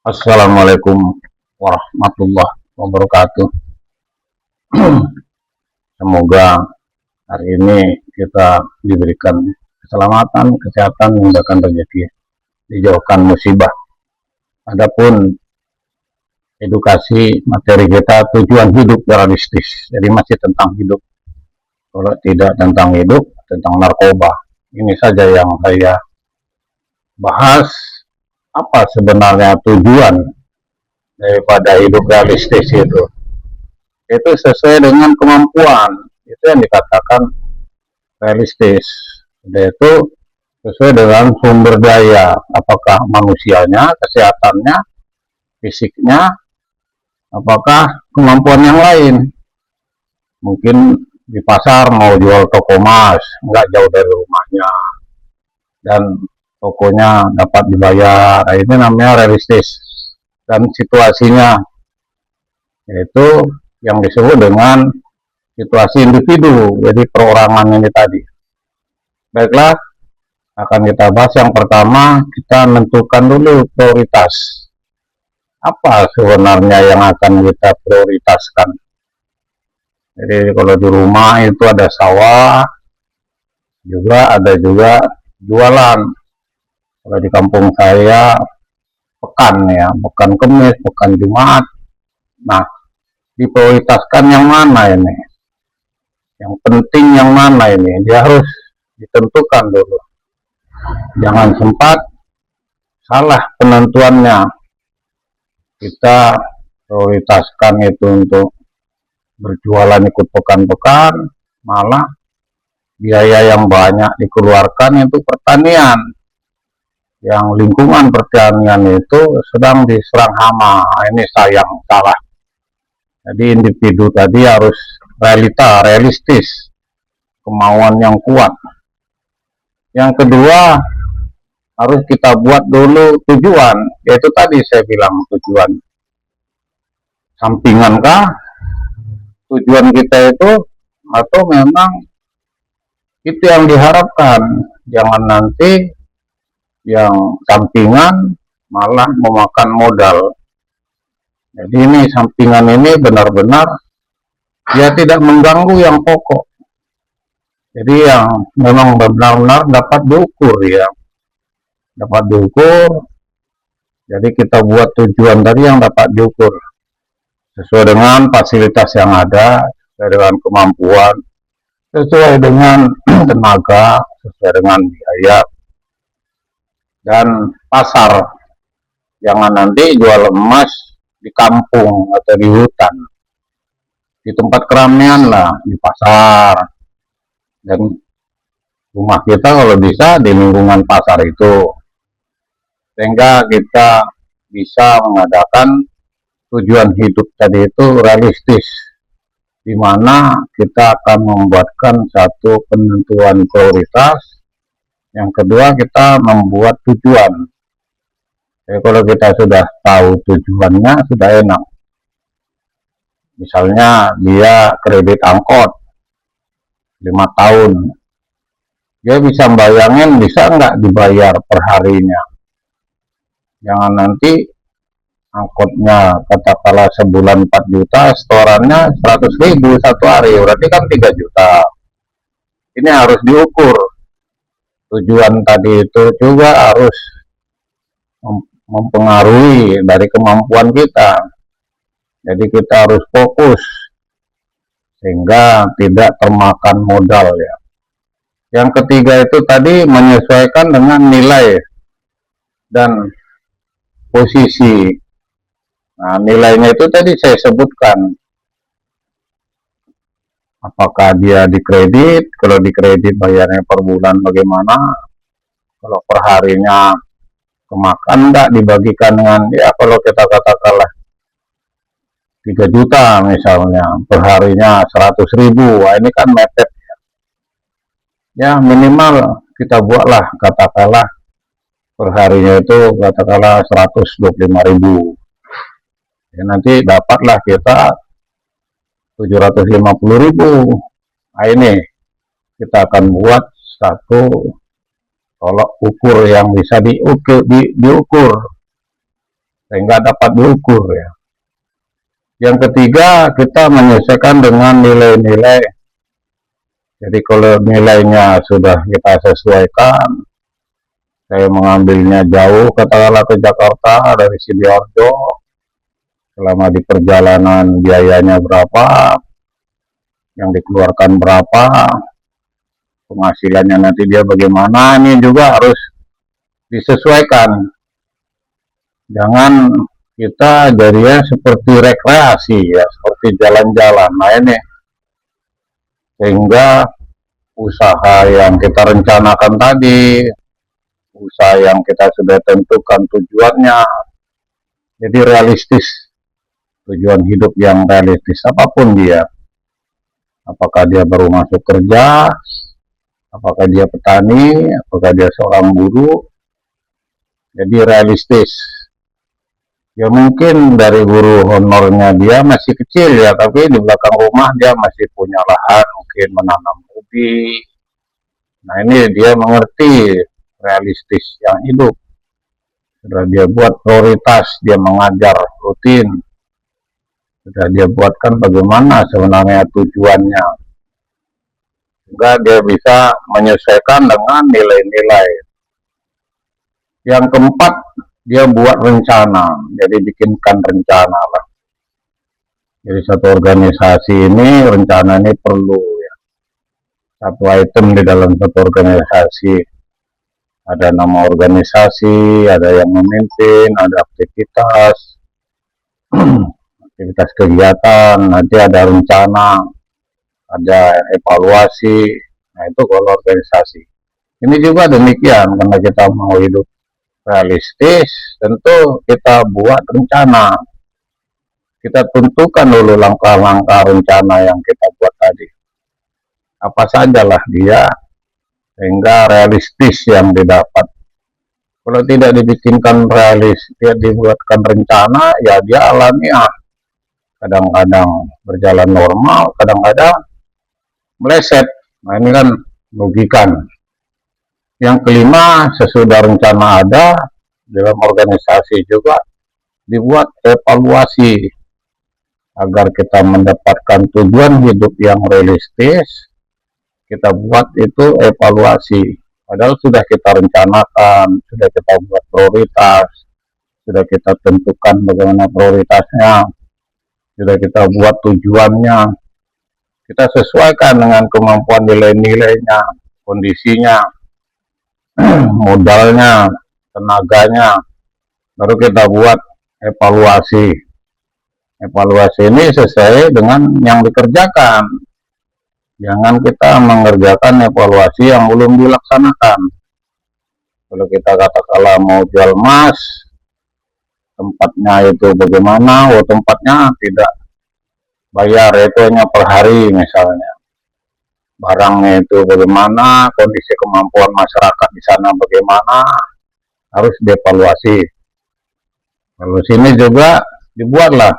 Assalamualaikum warahmatullahi wabarakatuh. Semoga hari ini kita diberikan keselamatan, kesehatan, memudahkan rezeki, dijauhkan musibah. Adapun edukasi materi kita tujuan hidup realistis, jadi masih tentang hidup. Kalau tidak tentang hidup, tentang narkoba. Ini saja yang saya bahas. Apa sebenarnya tujuan daripada hidup realistis itu sesuai dengan kemampuan, itu yang dikatakan realistis. Itu sesuai dengan sumber daya, apakah manusianya, kesehatannya, fisiknya, apakah kemampuan yang lain. Mungkin di pasar mau jual toko emas, nggak jauh dari rumahnya, dan tokonya dapat dibayar. Nah, ini namanya realistis. Dan situasinya yaitu yang disebut dengan situasi individu, jadi perorangan ini tadi. Baiklah, akan kita bahas. Yang pertama, kita menentukan dulu prioritas. Apa sebenarnya yang akan kita prioritaskan? Jadi kalau di rumah itu ada sawah, ada juga jualan. Kalau di kampung saya pekan ya, pekan Kemis, pekan Jumat. Nah, diprioritaskan yang mana ini? Yang penting yang mana ini? Dia harus ditentukan dulu. Jangan sempat salah penentuannya. Kita prioritaskan itu untuk berjualan ikut pekan-pekan, malah biaya yang banyak dikeluarkan itu pertanian. Yang lingkungan pertanian itu sedang diserang hama. Ini sayang, salah. Jadi individu tadi harus realistis, kemauan yang kuat. Yang kedua, harus kita buat dulu tujuan, yaitu tadi saya bilang tujuan. Sampingankah tujuan kita itu, atau memang itu yang diharapkan? Jangan nanti yang sampingan malah memakan modal. Jadi ini sampingan ini benar-benar dia tidak mengganggu yang pokok. Jadi yang memang benar-benar dapat diukur ya. Dapat diukur. Jadi kita buat tujuan tadi yang dapat diukur. Sesuai dengan fasilitas yang ada, sesuai dengan kemampuan, sesuai dengan tenaga, sesuai dengan biaya, dan pasar. Jangan nanti jual emas di kampung atau di hutan, di tempat keramaian lah, di pasar. Dan rumah kita kalau bisa di lingkungan pasar itu, sehingga kita bisa mengadakan tujuan hidup tadi itu realistis, di mana kita akan membuatkan satu penentuan prioritas. Yang kedua, kita membuat tujuan. Jadi kalau kita sudah tahu tujuannya, sudah enak. Misalnya dia kredit angkot 5 tahun. Dia bisa bayangin bisa nggak dibayar per harinya. Jangan nanti angkotnya katakanlah sebulan 4 juta, setorannya 100.000 satu hari, berarti kan 3 juta. Ini harus diukur. Tujuan tadi itu juga harus mempengaruhi dari kemampuan kita. Jadi kita harus fokus sehingga tidak termakan modal ya. Yang ketiga itu tadi menyesuaikan dengan nilai dan posisi. Nah, nilainya itu tadi saya sebutkan. Apakah dia dikredit? Kalau dikredit bayarnya per bulan bagaimana? Kalau per harinya kemakan enggak dibagikan dengan, ya kalau kita katakanlah 3 juta misalnya, per harinya 100.000, wah ini kan mepet. Ya minimal kita buatlah katakanlah per harinya itu katakanlah 125.000. Ya, nanti dapatlah kita 750.000. Nah ini kita akan buat satu tolak ukur yang bisa diukur. sehingga dapat diukur ya. Yang ketiga, kita menyesuaikan dengan nilai-nilai. Jadi kalau nilainya sudah kita sesuaikan, saya mengambilnya jauh, katakanlah ke Jakarta dari Sidoarjo, selama di perjalanan biayanya berapa, yang dikeluarkan berapa, penghasilannya nanti dia bagaimana, ini juga harus disesuaikan. Jangan kita jadinya seperti rekreasi ya, seperti jalan-jalan. Nah ini, sehingga usaha yang kita rencanakan tadi, usaha yang kita sudah tentukan tujuannya, jadi realistis, tujuan hidup yang realistis apapun dia. Apakah dia baru masuk kerja, apakah dia petani, apakah dia seorang guru, jadi realistis. Ya mungkin dari guru honornya dia masih kecil ya, tapi di belakang rumah dia masih punya lahan, mungkin menanam ubi. Nah ini dia mengerti realistis yang hidup. Sudah dia buat prioritas, dia mengajar rutin. Sudah dia buatkan bagaimana sebenarnya tujuannya. Sehingga dia bisa menyesuaikan dengan nilai-nilai. Yang keempat, dia buat rencana, jadi bikinkan rencana lah. Jadi satu organisasi ini, rencana ini perlu ya. Satu item di dalam satu organisasi. Ada nama organisasi, ada yang memimpin, ada aktivitas, aktivitas kegiatan, nanti ada rencana, ada evaluasi. Nah itu kalau organisasi. Ini juga demikian, karena kita mau hidup realistis, tentu kita buat rencana. Kita tentukan dulu langkah-langkah rencana yang kita buat tadi. Apa sajalah dia, sehingga realistis yang didapat. Kalau tidak dibikinkan realis, dia dibuatkan rencana, ya dia alamiah. Kadang-kadang berjalan normal, kadang-kadang meleset. Nah ini kan merugikan. Yang kelima, sesudah rencana ada, dalam organisasi juga dibuat evaluasi agar kita mendapatkan tujuan hidup yang realistis. Kita buat itu evaluasi. Padahal sudah kita rencanakan, sudah kita buat prioritas, sudah kita tentukan bagaimana prioritasnya, sudah kita buat tujuannya. Kita sesuaikan dengan kemampuan nilai-nilainya, kondisinya, modalnya, tenaganya, baru kita buat evaluasi. Evaluasi ini sesuai dengan yang dikerjakan. Jangan kita mengerjakan evaluasi yang belum dilaksanakan. Kalau kita katakanlah mau jual emas, tempatnya itu bagaimana? Oh tempatnya tidak bayar, itu hanya per hari misalnya. Barangnya itu bagaimana, kondisi kemampuan masyarakat di sana bagaimana, harus dievaluasi. Lalu sini juga dibuatlah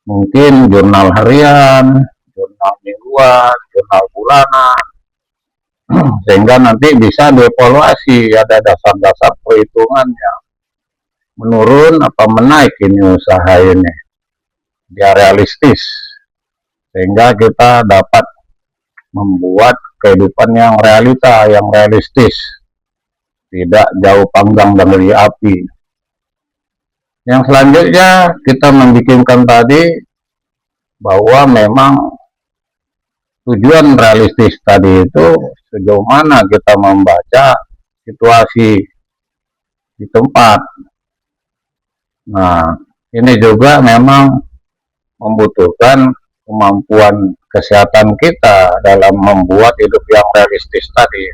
mungkin jurnal harian, jurnal mingguan, jurnal bulanan, sehingga nanti bisa dievaluasi, ada dasar-dasar perhitungannya. Menurun apa menaik ini usaha ini, dia realistis, sehingga kita dapat membuat kehidupan yang realita, yang realistis, tidak jauh panggang dari api. Yang selanjutnya kita membikinkan tadi bahwa memang tujuan realistis tadi itu sejauh mana kita membaca situasi di tempat. Nah, ini juga memang membutuhkan kemampuan kesehatan kita dalam membuat hidup yang realistis tadi.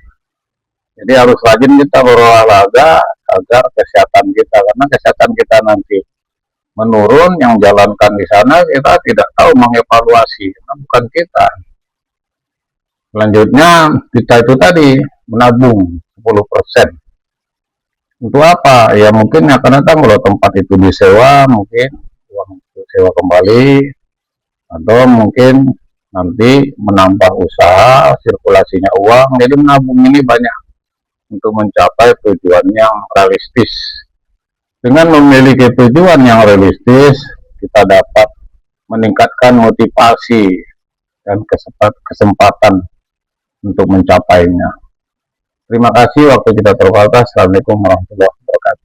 Jadi harus rajin kita berolahraga agar kesehatan kita, karena kesehatan kita nanti menurun, yang jalankan di sana kita tidak tahu mengevaluasi, karena bukan kita. Selanjutnya kita itu tadi menabung 10%. Untuk apa? Ya mungkin akan datang kalau tempat itu disewa, mungkin uang itu sewa kembali, atau mungkin nanti menambah usaha, sirkulasinya uang, jadi menabung ini banyak untuk mencapai tujuan yang realistis. Dengan memiliki tujuan yang realistis, kita dapat meningkatkan motivasi dan kesempatan untuk mencapainya. Terima kasih, waktu kita terbatas. Assalamualaikum warahmatullahi wabarakatuh.